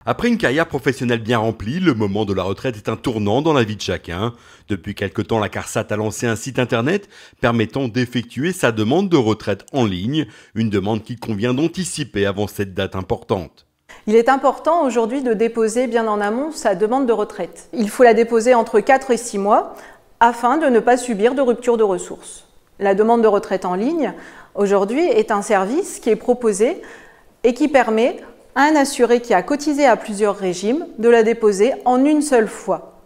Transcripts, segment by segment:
Après une carrière professionnelle bien remplie, le moment de la retraite est un tournant dans la vie de chacun. Depuis quelque temps, la CARSAT a lancé un site internet permettant d'effectuer sa demande de retraite en ligne, une demande qu'il convient d'anticiper avant cette date importante. Il est important aujourd'hui de déposer bien en amont sa demande de retraite. Il faut la déposer entre 4 et 6 mois afin de ne pas subir de rupture de ressources. La demande de retraite en ligne, aujourd'hui, est un service qui est proposé et qui permet à un assuré qui a cotisé à plusieurs régimes de la déposer en une seule fois.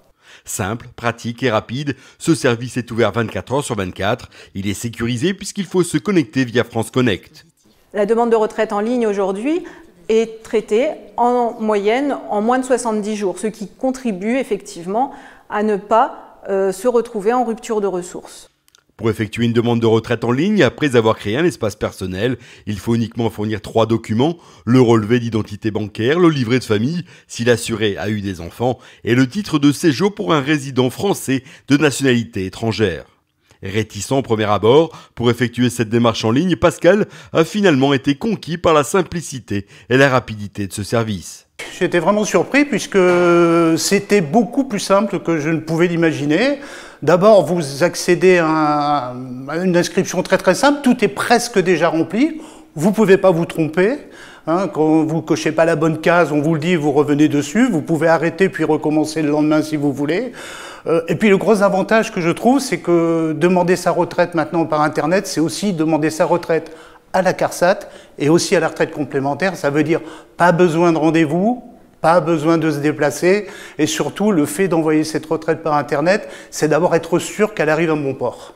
Simple, pratique et rapide, ce service est ouvert 24 heures sur 24. Il est sécurisé puisqu'il faut se connecter via France Connect. La demande de retraite en ligne aujourd'hui est traitée en moyenne en moins de 70 jours, ce qui contribue effectivement à ne pas se retrouver en rupture de ressources. Pour effectuer une demande de retraite en ligne, après avoir créé un espace personnel, il faut uniquement fournir 3 documents, le relevé d'identité bancaire, le livret de famille, si l'assuré a eu des enfants, et le titre de séjour pour un résident français de nationalité étrangère. Réticent au premier abord, pour effectuer cette démarche en ligne, Pascal a finalement été conquis par la simplicité et la rapidité de ce service. J'étais vraiment surpris puisque c'était beaucoup plus simple que je ne pouvais l'imaginer. D'abord, vous accédez à une inscription très simple, tout est presque déjà rempli, vous ne pouvez pas vous tromper. Quand vous ne cochez pas la bonne case, on vous le dit, vous revenez dessus, vous pouvez arrêter puis recommencer le lendemain si vous voulez. Et puis le gros avantage que je trouve, c'est que demander sa retraite maintenant par Internet, c'est aussi demander sa retraite à la CARSAT et aussi à la retraite complémentaire. Ça veut dire pas besoin de rendez-vous, pas besoin de se déplacer, et surtout le fait d'envoyer cette retraite par Internet, c'est d'abord être sûr qu'elle arrive à bon port.